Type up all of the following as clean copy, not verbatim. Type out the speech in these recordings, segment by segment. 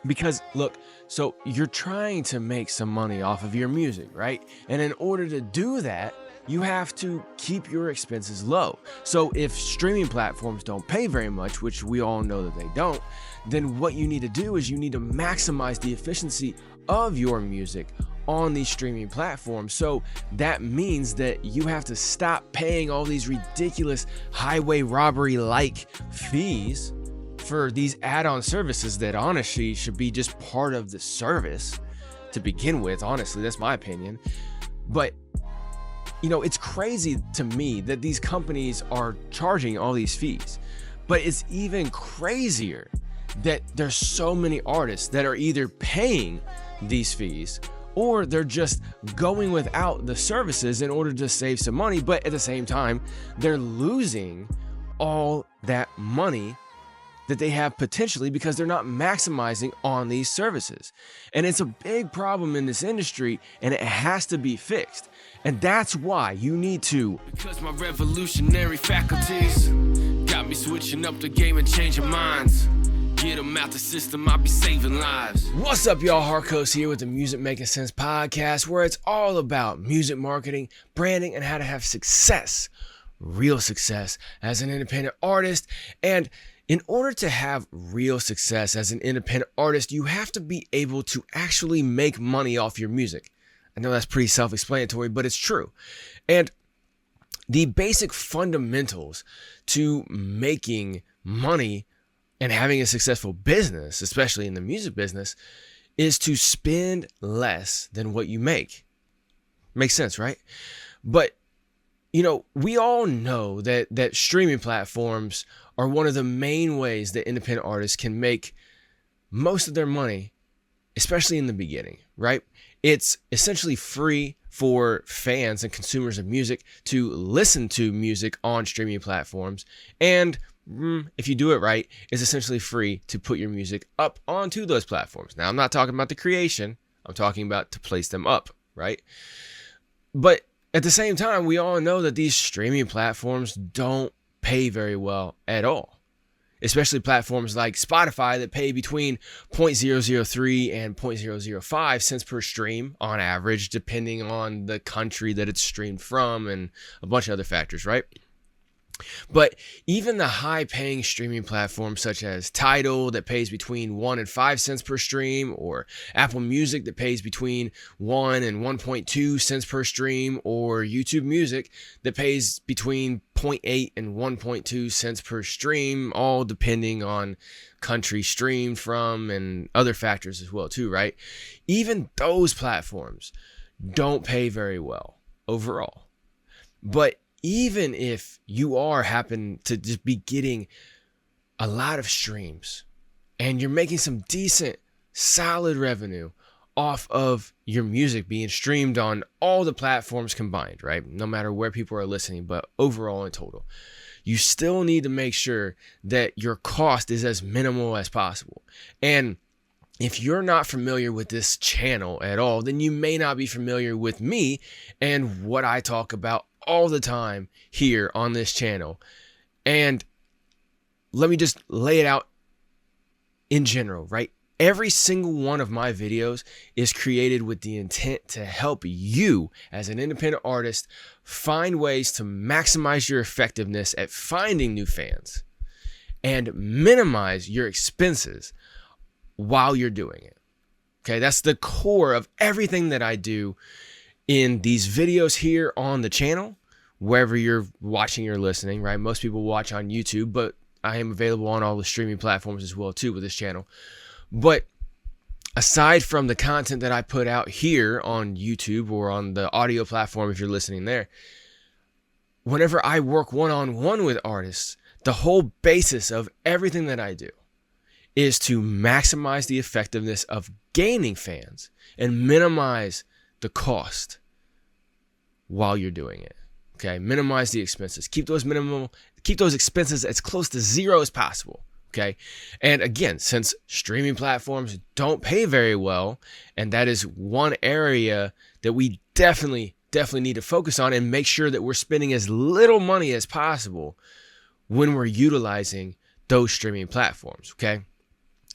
Because look, so you're trying to make some money off of your music, right? And in order to do that, you have to keep your expenses low. So if streaming platforms don't pay very much, which we all know that they don't, then what you need to do is you need to maximize the efficiency of your music on these streaming platforms. So that means that you have to stop paying all these ridiculous highway robbery-like fees for these add-on services that honestly should be just part of the service to begin with. Honestly, that's my opinion. But it's crazy to me that these companies are charging all these fees. But it's even crazier that there's so many artists that are either paying these fees or they're just going without the services in order to save some money, but at the same time, they're losing all that money that they have potentially because they're not maximizing on these services. And it's a big problem in this industry, and it has to be fixed. And that's why you need to. Because my revolutionary faculties got me switching up the game and changing minds. Get them out the system, I'll be saving lives. What's up, y'all? Harkos here with the Makin Cents Podcast, where it's all about music marketing, branding, and how to have success, real success as an independent artist. And in order to have real success as an independent artist, you have to be able to actually make money off your music. I know that's pretty self-explanatory, but it's true. And the basic fundamentals to making money and having a successful business, especially in the music business, is to spend less than what you make. Makes sense, right? But we all know that streaming platforms are one of the main ways that independent artists can make most of their money, especially in the beginning, right? It's essentially free for fans and consumers of music to listen to music on streaming platforms. And if you do it right, it's essentially free to put your music up onto those platforms. Now, I'm not talking about the creation. I'm talking about to place them up, right? But at the same time, we all know that these streaming platforms don't pay very well at all, especially platforms like Spotify that pay between 0.003 and 0.005 cents per stream on average, depending on the country that it's streamed from and a bunch of other factors, right? But even the high-paying streaming platforms such as Tidal that pays between 1 and 5 cents per stream, or Apple Music that pays between 1 and 1.2 cents per stream, or YouTube Music that pays between 0.8 and 1.2 cents per stream, all depending on country streamed from and other factors as well too, right? Even those platforms don't pay very well overall. But even if you happen to just be getting a lot of streams and you're making some decent, solid revenue off of your music being streamed on all the platforms combined, right? No matter where people are listening, but overall in total, you still need to make sure that your cost is as minimal as possible. And if you're not familiar with this channel at all, then you may not be familiar with me and what I talk about all the time here on this channel. And let me just lay it out in general, right? Every single one of my videos is created with the intent to help you as an independent artist find ways to maximize your effectiveness at finding new fans and minimize your expenses while you're doing it. Okay, that's the core of everything that I do in these videos here on the channel, wherever you're watching or listening, right? Most people watch on YouTube, but I am available on all the streaming platforms as well too with this channel. But aside from the content that I put out here on YouTube or on the audio platform, if you're listening there, whenever I work one-on-one with artists, the whole basis of everything that I do is to maximize the effectiveness of gaining fans and minimize the cost while you're doing it. Okay, minimize the expenses. Keep those expenses as close to zero as possible. Okay, and again, since streaming platforms don't pay very well, and that is one area that we definitely need to focus on and make sure that we're spending as little money as possible when we're utilizing those streaming platforms. Okay,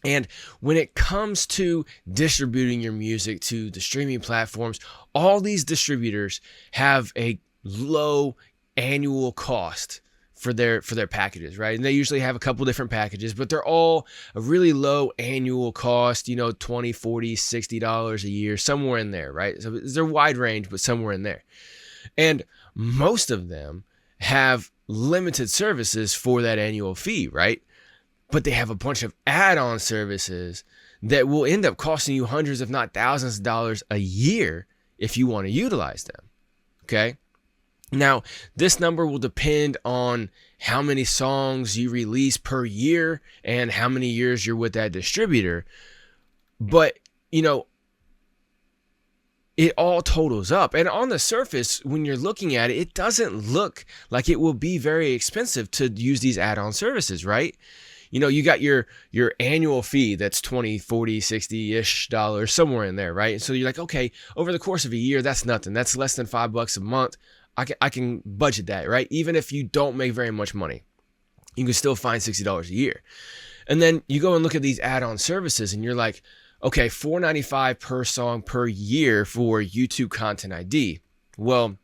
And when it comes to distributing your music to the streaming platforms, all these distributors have a low annual cost for their packages, right? And they usually have a couple different packages, but they're all a really low annual cost, $20, $40, $60 a year, somewhere in there, right? So they're wide range, but somewhere in there. And most of them have limited services for that annual fee, right? But they have a bunch of add-on services that will end up costing you hundreds, if not thousands of dollars a year if you want to utilize them, okay? Now, this number will depend on how many songs you release per year and how many years you're with that distributor. But, it all totals up. And on the surface, when you're looking at it, it doesn't look like it will be very expensive to use these add-on services, right? You got your annual fee that's $20, $40, $60-ish dollars, somewhere in there, right? So you're like, okay, over the course of a year, that's nothing. That's less than $5 a month. I can budget that, right? Even if you don't make very much money, you can still find $60 a year. And then you go and look at these add-on services and you're like, okay, $4.95 per song per year for YouTube Content ID. Well,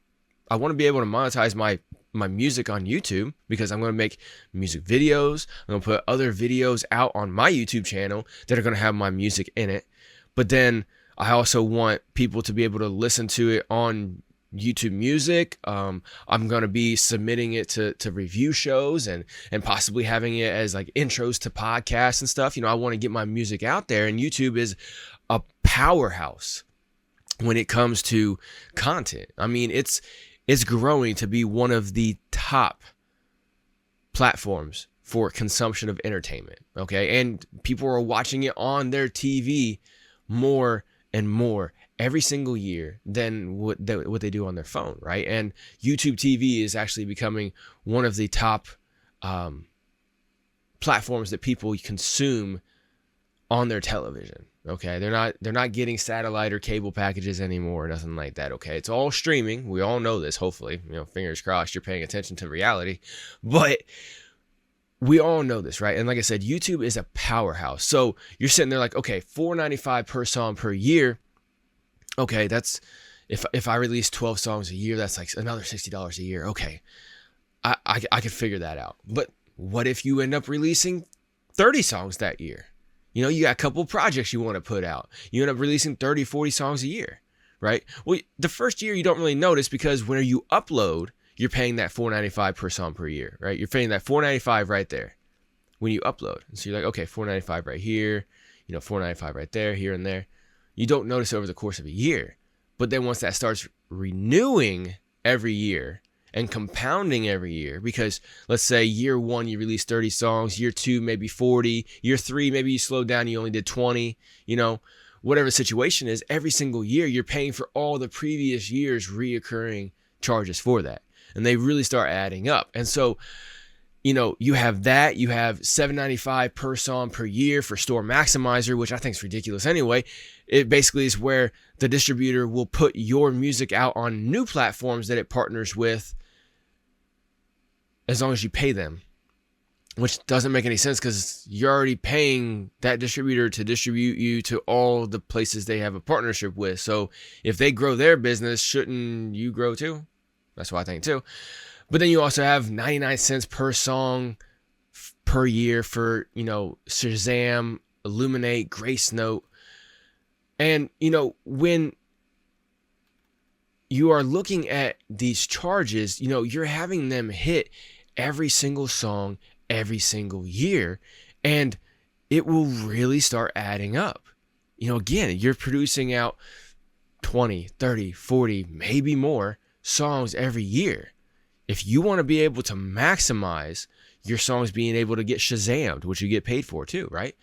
I want to be able to monetize my music on YouTube because I'm going to make music videos. I'm going to put other videos out on my YouTube channel that are going to have my music in it. But then I also want people to be able to listen to it on YouTube Music. I'm going to be submitting it to review shows and possibly having it as like intros to podcasts and stuff. I want to get my music out there, and YouTube is a powerhouse when it comes to content. I mean, it's growing to be one of the top platforms for consumption of entertainment, okay? And people are watching it on their TV more and more every single year than what they do on their phone, right? And YouTube TV is actually becoming one of the top platforms that people consume on their television. Okay, they're not getting satellite or cable packages anymore, nothing like that. Okay, it's all streaming. We all know this. Hopefully, fingers crossed, you're paying attention to reality. But we all know this, right? And like I said, YouTube is a powerhouse. So you're sitting there like, okay, $4.95 per song per year. Okay, that's if I release 12 songs a year, that's like another $60 a year. Okay, I could figure that out. But what if you end up releasing 30 songs that year? You got a couple projects you want to put out. You end up releasing 30, 40 songs a year, right? Well, the first year you don't really notice because when you upload, you're paying that $4.95 per song per year, right? You're paying that $4.95 right there when you upload. And so you're like, okay, $4.95 right here, $4.95 right there, here and there. You don't notice over the course of a year. But then once that starts renewing every year and compounding every year, because let's say year 1 you release 30 songs, year 2 maybe 40, year 3 maybe you slowed down, you only did 20, whatever the situation is, every single year you're paying for all the previous year's reoccurring charges for that, and they really start adding up. And so you have that, you have $7.95 per song per year for Store Maximizer, which I think is ridiculous anyway. It basically is where the distributor will put your music out on new platforms that it partners with as long as you pay them, which doesn't make any sense because you're already paying that distributor to distribute you to all the places they have a partnership with. So if they grow their business, shouldn't you grow too? That's what I think too. But then you also have 99 cents per song per year for, Shazam, Illuminate, Grace Note. And, when you are looking at these charges, you're having them hit every single song, every single year, and it will really start adding up. Again, you're producing out 20, 30, 40, maybe more songs every year. If you want to be able to maximize your songs being able to get Shazammed, which you get paid for too, right?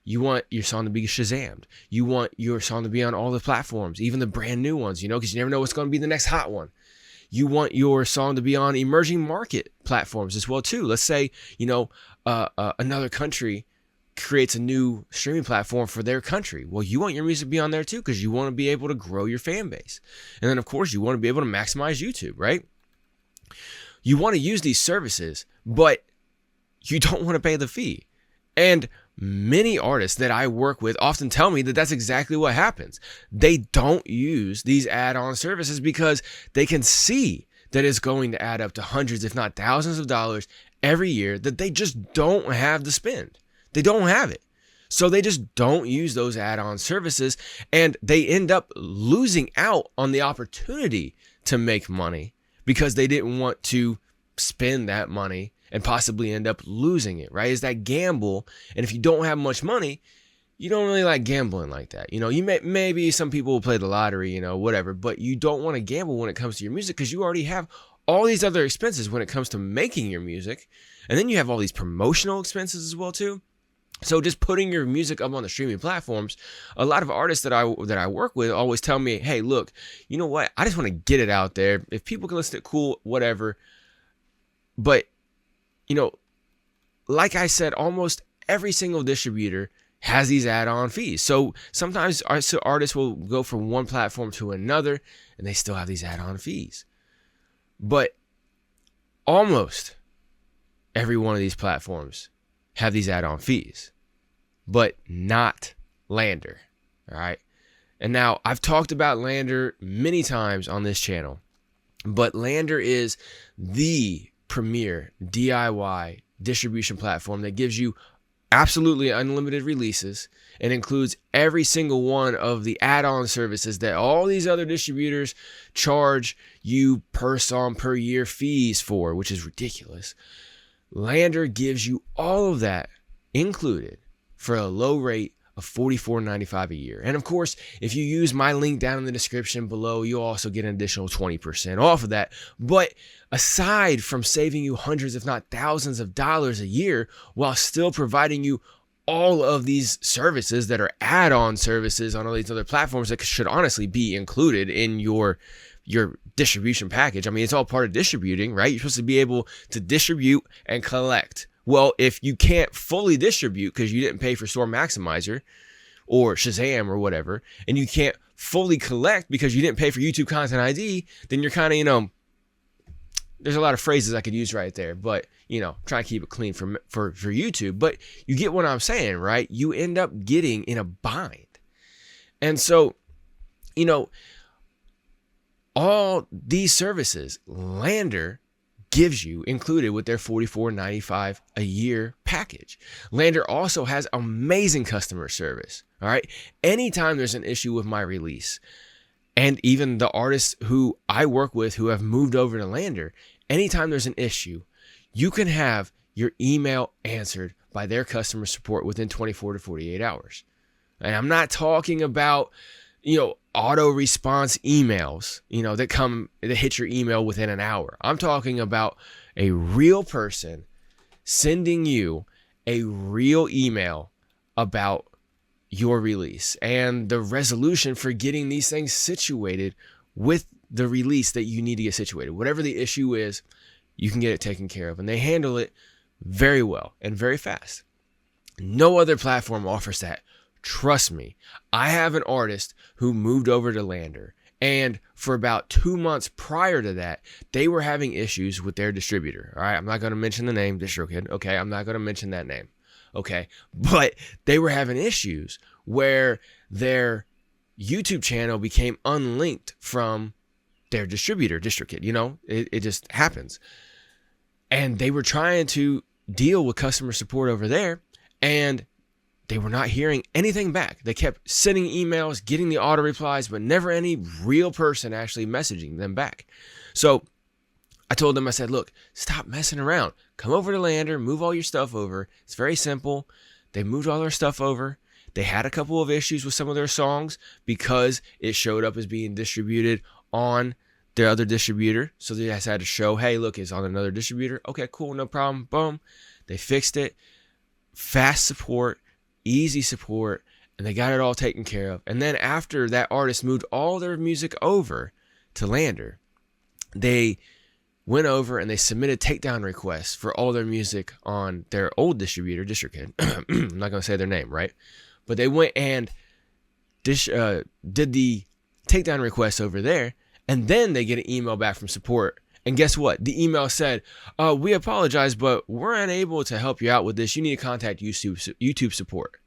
You want your song to be Shazammed. You want your song to be on all the platforms, even the brand new ones, because you never know what's going to be the next hot one. You want your song to be on emerging market platforms as well too. Let's say, another country creates a new streaming platform for their country. Well, you want your music to be on there too because you want to be able to grow your fan base. And then, of course, you want to be able to maximize YouTube, right? You want to use these services, but you don't want to pay the fee. And many artists that I work with often tell me that that's exactly what happens. They don't use these add-on services because they can see that it's going to add up to hundreds, if not thousands of dollars every year that they just don't have to spend. They don't have it. So they just don't use those add-on services, and they end up losing out on the opportunity to make money because they didn't want to spend that money and possibly end up losing it, right? It's that gamble. And if you don't have much money, you don't really like gambling like that. You know, maybe some people will play the lottery, you know, whatever, but you don't want to gamble when it comes to your music because you already have all these other expenses when it comes to making your music. And then you have all these promotional expenses as well too. So just putting your music up on the streaming platforms, a lot of artists that I work with always tell me, hey, look, you know what? I just want to get it out there. If people can listen to it, cool, whatever. But, you know, like I said, almost every single distributor has these add-on fees. So sometimes artists will go from one platform to another and they still have these add-on fees. But almost every one of these platforms have these add-on fees, but not LANDR. All right. And now I've talked about LANDR many times on this channel, but LANDR is the premier DIY distribution platform that gives you absolutely unlimited releases and includes every single one of the add-on services that all these other distributors charge you per song per year fees for, which is ridiculous. LANDR gives you all of that included for a low rate of $44.95 a year. And of course, if you use my link down in the description below, you'll also get an additional 20% off of that. But aside from saving you hundreds, if not thousands of dollars a year, while still providing you all of these services that are add-on services on all these other platforms that should honestly be included in your distribution package. I mean, it's all part of distributing, right? You're supposed to be able to distribute and collect. Well, if you can't fully distribute because you didn't pay for Store Maximizer or Shazam or whatever, and you can't fully collect because you didn't pay for YouTube Content ID, then you're kind of, you know, there's a lot of phrases I could use right there, but, you know, try to keep it clean for YouTube. But you get what I'm saying, right? You end up getting in a bind. And so, you know, all these services LANDR gives you included with their $44.95 a year package. LANDR also has amazing customer service. All right. Anytime there's an issue with my release, and even the artists who I work with who have moved over to LANDR, anytime there's an issue, you can have your email answered by their customer support within 24 to 48 hours. And I'm not talking about, you know, auto response emails, you know, that hit your email within an hour. I'm talking about a real person sending you a real email about your release and the resolution for getting these things situated with the release that you need to get situated. Whatever the issue is, you can get it taken care of. And they handle it very well and very fast. No other platform offers that. Trust me, I have an artist who moved over to LANDR, and for about 2 months prior to that, they were having issues with their distributor. All right, I'm not going to mention the name, DistroKid. Okay, I'm not going to mention that name. Okay, but they were having issues where their YouTube channel became unlinked from their distributor, DistroKid. You know, it just happens. And they were trying to deal with customer support over there, and they were not hearing anything back. They kept sending emails, getting the auto replies, but never any real person actually messaging them back. So I told them, I said, look, stop messing around. Come over to LANDR, move all your stuff over. It's very simple. They moved all their stuff over. They had a couple of issues with some of their songs because it showed up as being distributed on their other distributor. So they just had to show, hey, look, it's on another distributor. Okay, cool, no problem. Boom. They fixed it. Fast support. Easy support, and they got it all taken care of. And then after that artist moved all their music over to LANDR, they went over and they submitted takedown requests for all their music on their old distributor, DistroKid. I'm not going to say their name, right? But they went and did the takedown requests over there, and then they get an email back from support, And guess what? The email said, we apologize, but we're unable to help you out with this. You need to contact YouTube support.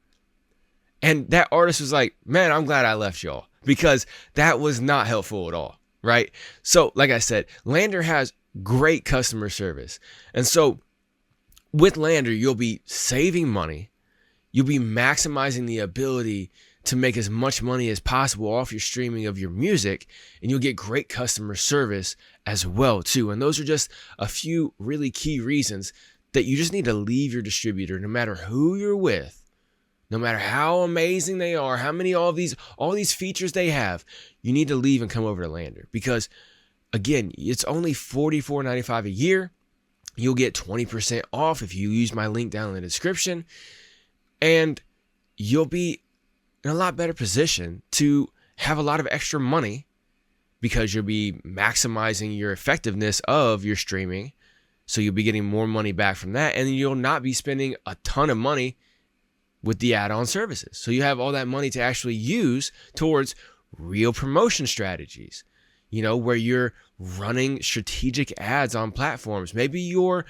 And that artist was like, man, I'm glad I left y'all, because that was not helpful at all, right? So like I said, LANDR has great customer service. And so with LANDR, you'll be saving money. You'll be maximizing the ability to make as much money as possible off your streaming of your music, and you'll get great customer service as well too. And those are just a few really key reasons that you just need to leave your distributor, no matter who you're with, no matter how amazing they are, how many all these features they have. You need to leave and come over to LANDR, because again, it's only $44.95 a year. You'll get 20% off if you use my link down in the description, and you'll be in a lot better position to have a lot of extra money, because you'll be maximizing your effectiveness of your streaming. So you'll be getting more money back from that, and you'll not be spending a ton of money with the add-on services. So you have all that money to actually use towards real promotion strategies, where you're running strategic ads on platforms. Maybe you're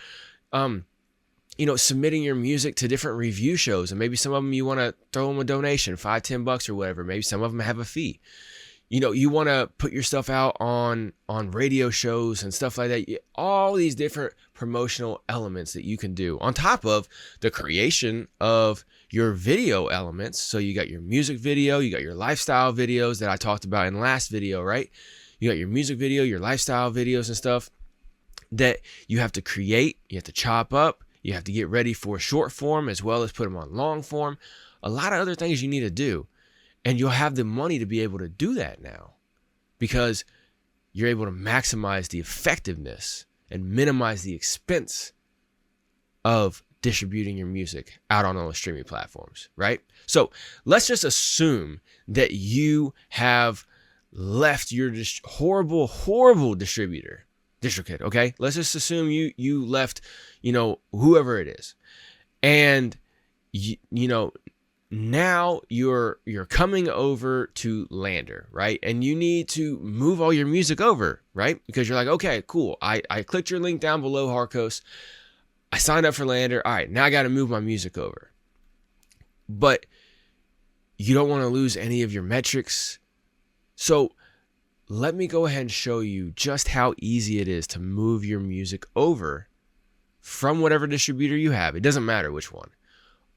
submitting your music to different review shows, and maybe some of them you want to throw them a donation, $5-10 or whatever. Maybe some of them have a fee. You want to put your stuff out on radio shows and stuff like that. All these different promotional elements that you can do on top of the creation of your video elements. So you got your music video, you got your lifestyle videos that I talked about in the last video, right? You got your music video, your lifestyle videos and stuff that you have to create, you have to chop up, you have to get ready for short form as well as put them on long form. A lot of other things you need to do. And you'll have the money to be able to do that now, because you're able to maximize the effectiveness and minimize the expense of distributing your music out on those streaming platforms, right? So let's just assume that you have left your horrible distributor, DistroKid, okay? Let's just assume you left, whoever it is. And, now you're coming over to LANDR, right? And you need to move all your music over, right? Because you're like, okay, cool. I clicked your link down below, Harkos. I signed up for LANDR. All right, now I got to move my music over. But you don't want to lose any of your metrics. So let me go ahead and show you just how easy it is to move your music over from whatever distributor you have. It doesn't matter which one,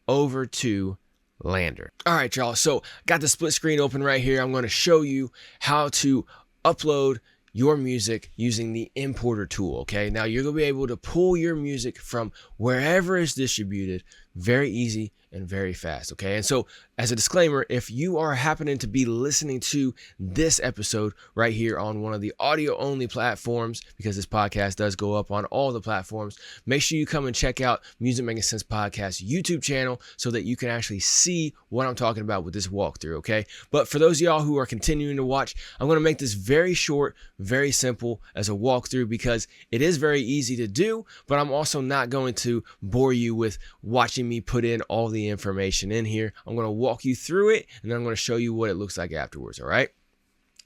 over to LANDR. All right, y'all. So got the split screen open right here. I'm going to show you how to upload your music using the importer tool. Okay. Now you're going to be able to pull your music from wherever it's distributed. Very easy and very fast. Okay. And so as a disclaimer, if you are happening to be listening to this episode right here on one of the audio only platforms, because this podcast does go up on all the platforms, make sure you come and check out Music Making Sense Podcast YouTube channel so that you can actually see what I'm talking about with this walkthrough. Okay. But for those of y'all who are continuing to watch, I'm going to make this very short, very simple as a walkthrough, because it is very easy to do, but I'm also not going to bore you with watching me put in all the information in here. I'm going to walk you through it, and then I'm going to show you what it looks like afterwards. All right.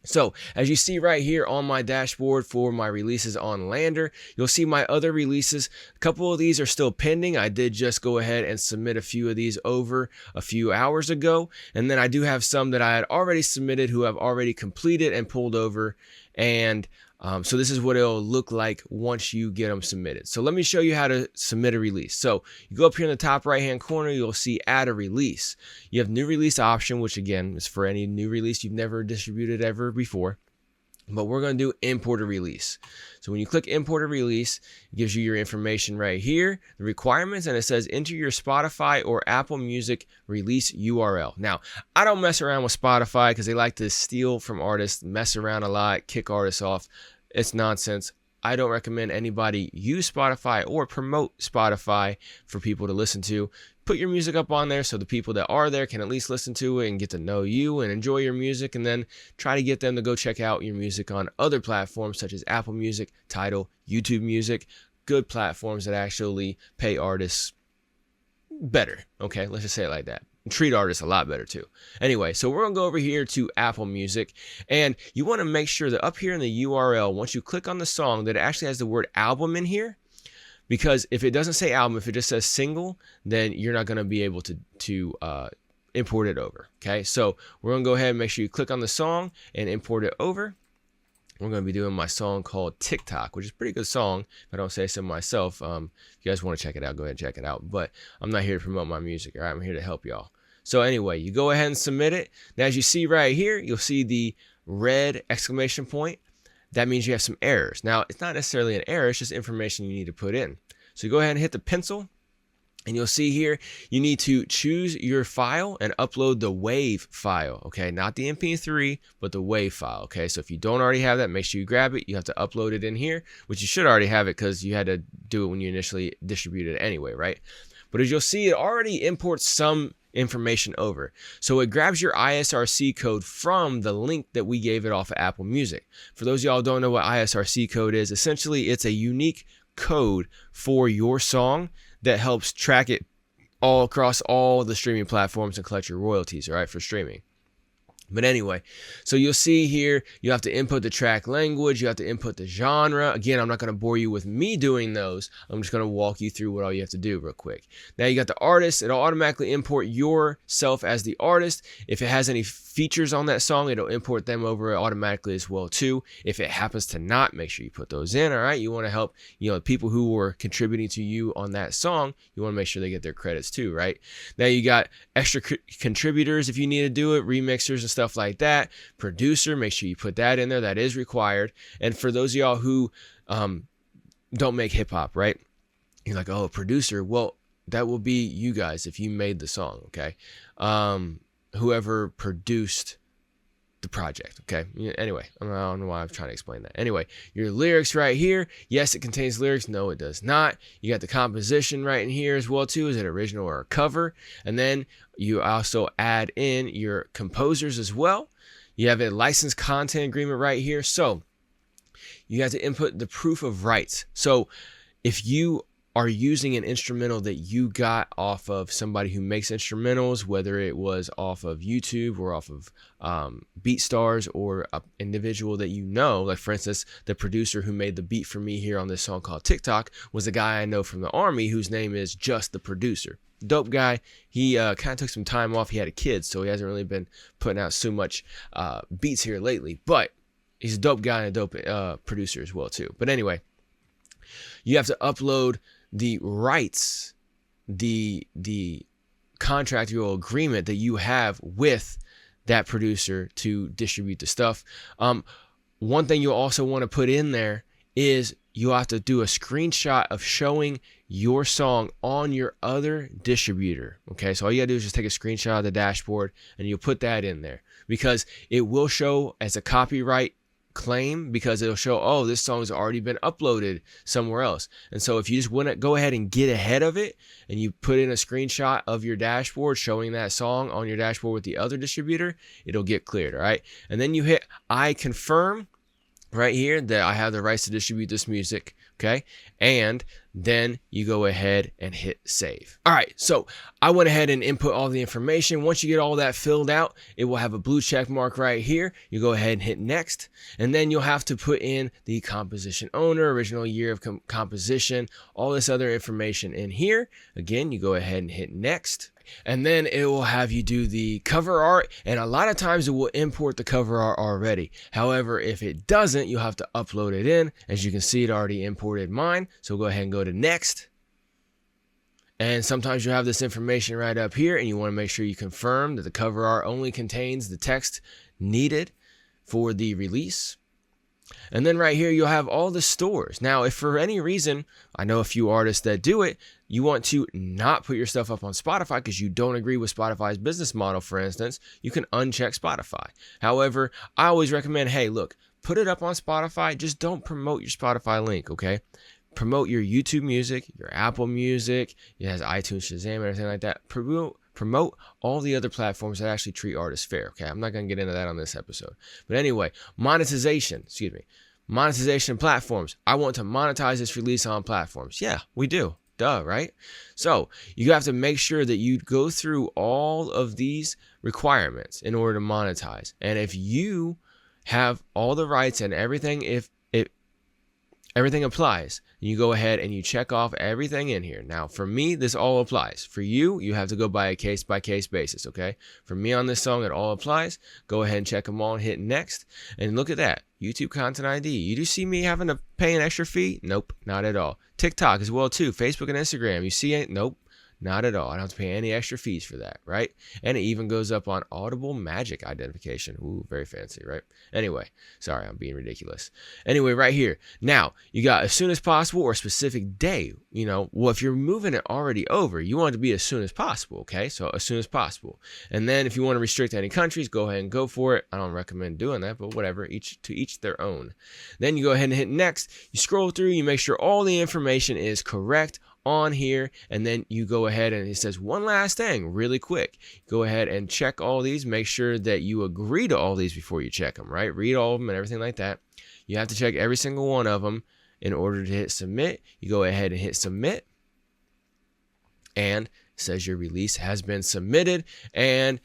So as you see right here on my dashboard for my releases on LANDR, you'll see my other releases. A couple of these are still pending. I did just go ahead and submit a few of these over a few hours ago. And then I do have some that I had already submitted who have already completed and pulled over. And so this is what it'll look like once you get them submitted. So let me show you how to submit a release. So you go up here in the top right hand corner, you'll see add a release. You have new release option, which again is for any new release you've never distributed ever before. But we're going to do import a release. So when you click import a release, it gives you your information right here, the requirements, and it says enter your Spotify or Apple Music release URL. Now, I don't mess around with Spotify because they like to steal from artists, mess around a lot, kick artists off. It's nonsense. I don't recommend anybody use Spotify or promote Spotify for people to listen to. Put your music up on there so the people that are there can at least listen to it and get to know you and enjoy your music, and then try to get them to go check out your music on other platforms such as Apple Music, Tidal, YouTube Music, good platforms that actually pay artists better. Okay, let's just say it like that. treat artists a lot better too. Anyway, so we're gonna go over here to Apple Music, and you want to make sure that up here in the URL, once you click on the song, that it actually has the word album in here. Because if it doesn't say album, if it just says single, then you're not gonna be able to import it over. Okay, so we're gonna go ahead and make sure you click on the song and import it over. We're going to be doing my song called TikTok, which is a pretty good song, if I don't say so myself. If you guys want to check it out, go ahead and check it out. But I'm not here to promote my music, all right? I'm here to help y'all. So anyway, you go ahead and submit it. Now, as you see right here, you'll see the red exclamation point. That means you have some errors. Now, it's not necessarily an error. It's just information you need to put in. So you go ahead and hit the pencil. And you'll see here, you need to choose your file and upload the WAV file, okay? Not the MP3, but the WAV file, okay? So if you don't already have that, make sure you grab it. You have to upload it in here, which you should already have it because you had to do it when you initially distributed it anyway, right? But as you'll see, it already imports some information over. So it grabs your ISRC code from the link that we gave it off of Apple Music. For those of y'all who don't know what ISRC code is, essentially it's a unique code for your song that helps track it all across all the streaming platforms and collect your royalties, all right, for streaming. But anyway, so you'll see here, you have to input the track language, you have to input the genre. Again, I'm not going to bore you with me doing those. I'm just going to walk you through what all you have to do real quick. Now you got the artist. It'll automatically import yourself as the artist. If it has any features on that song, it'll import them over automatically as well too. If it happens to not, make sure you put those in, all right? You want to help, the people who were contributing to you on that song, you want to make sure they get their credits too, right? Now you got extra contributors if you need to do it, remixers and stuff like that. Producer, make sure you put that in there. That is required. And for those of y'all who don't make hip hop, right? You're like, oh, producer. Well, that will be you guys if you made the song, okay? Whoever produced the project, okay? Anyway, I don't know why I'm trying to explain that. Anyway, your lyrics right here. Yes, it contains lyrics. No, it does not. You got the composition right in here as well too. Is it original or a cover? And then you also add in your composers as well. You have a licensed content agreement right here. So you have to input the proof of rights. So if you are using an instrumental that you got off of somebody who makes instrumentals, whether it was off of YouTube or off of BeatStars or an individual that you know, like for instance, the producer who made the beat for me here on this song called TikTok was a guy I know from the Army whose name is Just the Producer. Dope guy. He kind of took some time off. He had a kid, so he hasn't really been putting out so much beats here lately, but he's a dope guy and a dope producer as well too. But anyway, you have to upload the rights, the contractual agreement that you have with that producer to distribute the stuff. One thing you'll also want to put in there is you have to do a screenshot of showing your song on your other distributor. Okay, so all you gotta do is just take a screenshot of the dashboard and you'll put that in there because it will show as a copyright claim because it'll show, oh, this song's already been uploaded somewhere else. And so if you just want to go ahead and get ahead of it and you put in a screenshot of your dashboard showing that song on your dashboard with the other distributor, it'll get cleared, all right? And then you hit I confirm right here that I have the rights to distribute this music, okay? And then you go ahead and hit save. All right, so I went ahead and input all the information. Once you get all that filled out, it will have a blue check mark right here. You go ahead and hit next, and then you'll have to put in the composition owner, original year of composition, all this other information in here. Again, you go ahead and hit next. And then it will have you do the cover art, and a lot of times it will import the cover art already. However, if it doesn't, you'll have to upload it in. As you can see, it already imported mine. So go ahead and go to next. And sometimes you'll have this information right up here, and you want to make sure you confirm that the cover art only contains the text needed for the release. And then right here, you'll have all the stores. Now, if for any reason, I know a few artists that do it, you want to not put your stuff up on Spotify because you don't agree with Spotify's business model, for instance, you can uncheck Spotify. However, I always recommend, hey, look, put it up on Spotify. Just don't promote your Spotify link, okay? Promote your YouTube music, your Apple Music, it has iTunes, Shazam, and everything like that. Promote all the other platforms that actually treat artists fair, okay? I'm not going to get into that on this episode. But anyway, monetization platforms. I want to monetize this release on platforms. Yeah, we do. Duh, right? So you have to make sure that you go through all of these requirements in order to monetize. And if you have all the rights and everything, if everything applies, you go ahead and you check off everything in here. Now, for me, this all applies. For you, you have to go by a case-by-case basis, okay? For me on this song, it all applies. Go ahead and check them all and hit next. And look at that. YouTube Content ID. You do see me having to pay an extra fee? Nope, not at all. TikTok as well, too. Facebook and Instagram. You see it? Nope. Not at all. I don't have to pay any extra fees for that, right? And it even goes up on Audible Magic identification. Ooh, very fancy, right? Anyway, sorry, I'm being ridiculous. Anyway, right here. Now, you got as soon as possible or a specific day. Well, if you're moving it already over, you want it to be as soon as possible, okay? So as soon as possible. And then if you want to restrict any countries, go ahead and go for it. I don't recommend doing that, but whatever, to each their own. Then you go ahead and hit next. You scroll through, you make sure all the information is correct on here, and then you go ahead and it says one last thing really quick. Go ahead and check all these. Make sure that you agree to all these before you check them, right? Read all of them and everything like that. You have to check every single one of them in order to hit submit. You go ahead and hit submit, and it says your release has been submitted, and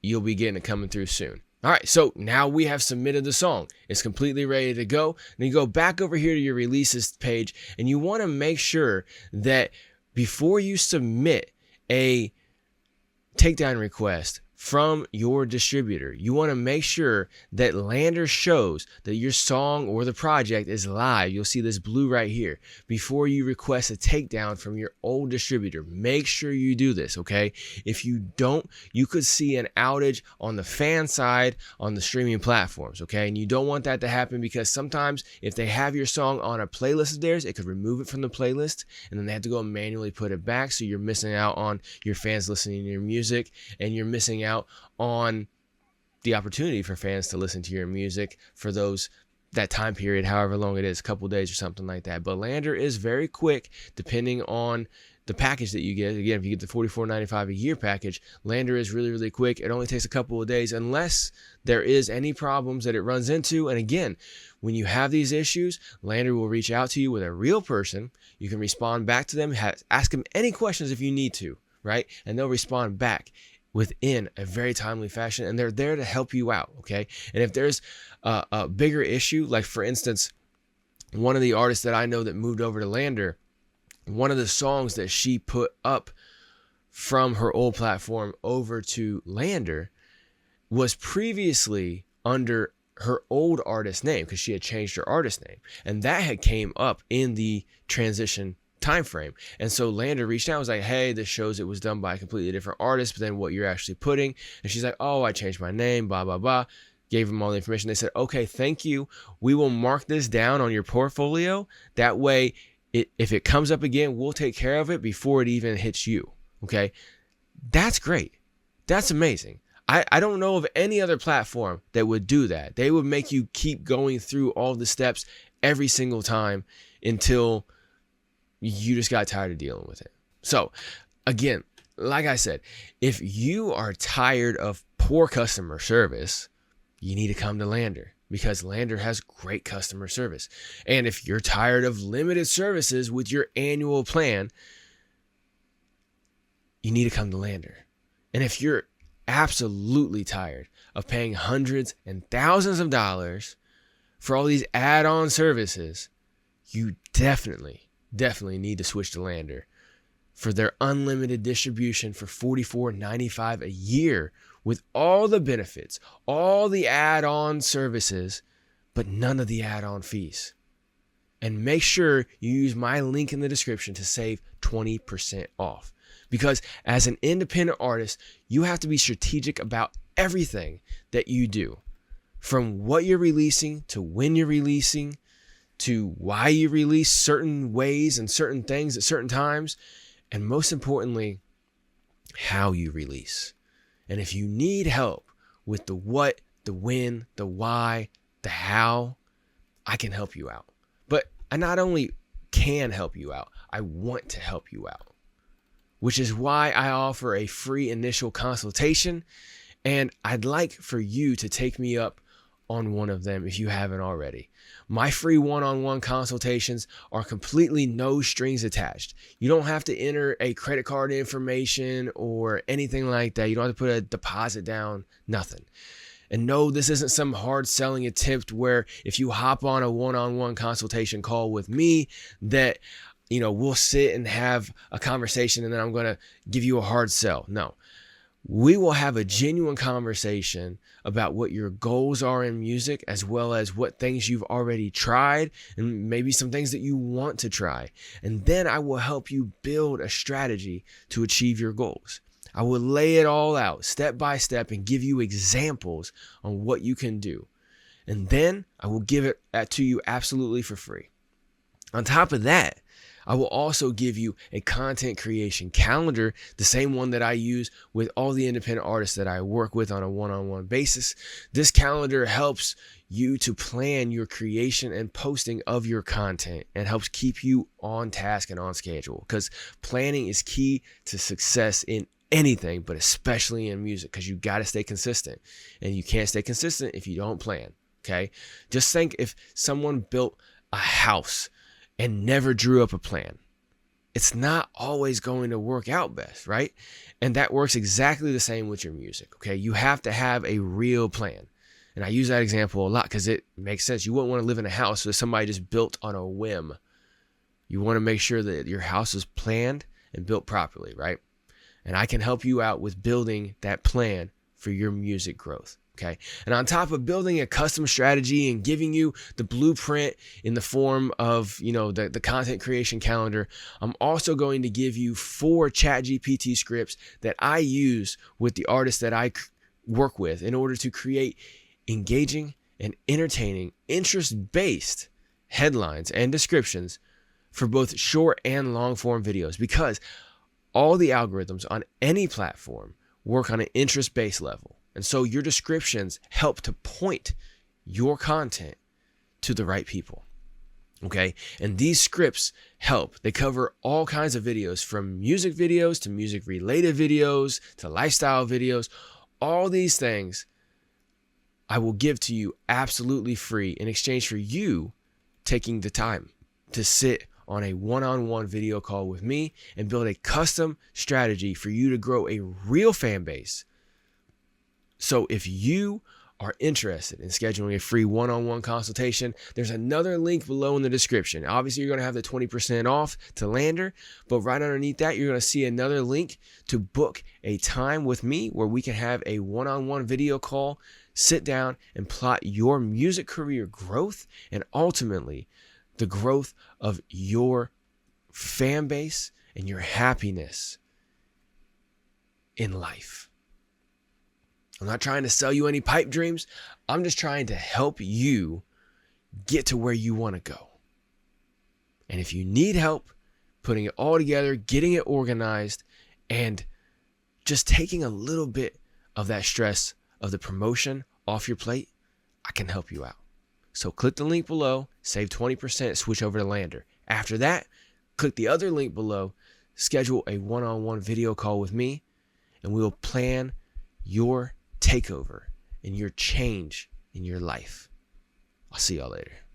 you'll be getting it coming through soon. All right, so now we have submitted the song. It's completely ready to go. Then you go back over here to your releases page, and you want to make sure that before you submit a takedown request from your distributor, you want to make sure that LANDR shows that your song or the project is live. You'll see this blue right here. Before you request a takedown from your old distributor, make sure you do this, okay? If you don't, you could see an outage on the fan side on the streaming platforms, okay? And you don't want that to happen because sometimes if they have your song on a playlist of theirs, it could remove it from the playlist, and then they have to go and manually put it back, so you're missing out on your fans listening to your music, and you're missing out on the opportunity for fans to listen to your music for that time period, however long it is, a couple days or something like that. But LANDR is very quick depending on the package that you get. Again, if you get the $44.95 a year package, LANDR is really, really quick. It only takes a couple of days unless there is any problems that it runs into. And again, when you have these issues, LANDR will reach out to you with a real person. You can respond back to them, ask them any questions if you need to, right? And they'll respond back within a very timely fashion, and they're there to help you out, okay? And if there's a bigger issue, like for instance, one of the artists that I know that moved over to LANDR, one of the songs that she put up from her old platform over to LANDR was previously under her old artist name because she had changed her artist name, and that had came up in the transition time frame. And so LANDR reached out and was like, hey, this shows it was done by a completely different artist than what you're actually putting. And she's like, oh, I changed my name, blah, blah, blah. Gave them all the information. They said, okay, thank you. We will mark this down on your portfolio. That way, if it comes up again, we'll take care of it before it even hits you. Okay. That's great. That's amazing. I don't know of any other platform that would do that. They would make you keep going through all the steps every single time until you just got tired of dealing with it. So again, like I said, if you are tired of poor customer service, you need to come to LANDR because LANDR has great customer service. And if you're tired of limited services with your annual plan, you need to come to LANDR. And if you're absolutely tired of paying hundreds and thousands of dollars for all these add-on services, you definitely need to switch to LANDR for their unlimited distribution for $44.95 a year with all the benefits, all the add-on services, but none of the add-on fees. And make sure you use my link in the description to save 20% off. Because as an independent artist, you have to be strategic about everything that you do. From what you're releasing to when you're releasing, to why you release certain ways and certain things at certain times, and most importantly, how you release. And if you need help with the what, the when, the why, the how, I can help you out. But I not only can help you out, I want to help you out, which is why I offer a free initial consultation. And I'd like for you to take me up on one of them if you haven't already. My free one-on-one consultations are completely no strings attached. You don't have to enter a credit card information or anything like that. You don't have to put a deposit down, nothing. And no, this isn't some hard selling attempt where if you hop on a one-on-one consultation call with me that, we'll sit and have a conversation and then I'm going to give you a hard sell. No, we will have a genuine conversation about what your goals are in music, as well as what things you've already tried and maybe some things that you want to try. And then I will help you build a strategy to achieve your goals. I will lay it all out step by step and give you examples on what you can do. And then I will give it to you absolutely for free. On top of that, I will also give you a content creation calendar, the same one that I use with all the independent artists that I work with on a one-on-one basis. This calendar helps you to plan your creation and posting of your content and helps keep you on task and on schedule, because planning is key to success in anything, but especially in music, because you got to stay consistent, and you can't stay consistent if you don't plan. Okay. Just think if someone built a house and never drew up a plan, it's not always going to work out best, right? And that works exactly the same with your music. Okay. You have to have a real plan. And I use that example a lot because it makes sense. You wouldn't want to live in a house that somebody just built on a whim. You want to make sure that your house is planned and built properly, right? And I can help you out with building that plan for your music growth. Okay. And on top of building a custom strategy and giving you the blueprint in the form of, the content creation calendar, I'm also going to give you 4 ChatGPT scripts that I use with the artists that I work with in order to create engaging and entertaining, interest-based headlines and descriptions for both short and long form videos, because all the algorithms on any platform work on an interest-based level. And so your descriptions help to point your content to the right people. Okay. And these scripts help. They cover all kinds of videos, from music videos to music related videos to lifestyle videos. All these things I will give to you absolutely free in exchange for you taking the time to sit on a one-on-one video call with me and build a custom strategy for you to grow a real fan base. So if you are interested in scheduling a free one-on-one consultation, there's another link below in the description. Obviously, you're going to have the 20% off to LANDR, but right underneath that, you're going to see another link to book a time with me where we can have a one-on-one video call, sit down and plot your music career growth and ultimately the growth of your fan base and your happiness in life. I'm not trying to sell you any pipe dreams. I'm just trying to help you get to where you want to go. And if you need help putting it all together, getting it organized, and just taking a little bit of that stress of the promotion off your plate, I can help you out. So click the link below, save 20%, switch over to LANDR. After that, click the other link below, schedule a one-on-one video call with me, and we will plan your takeover and your change in your life. I'll see y'all later.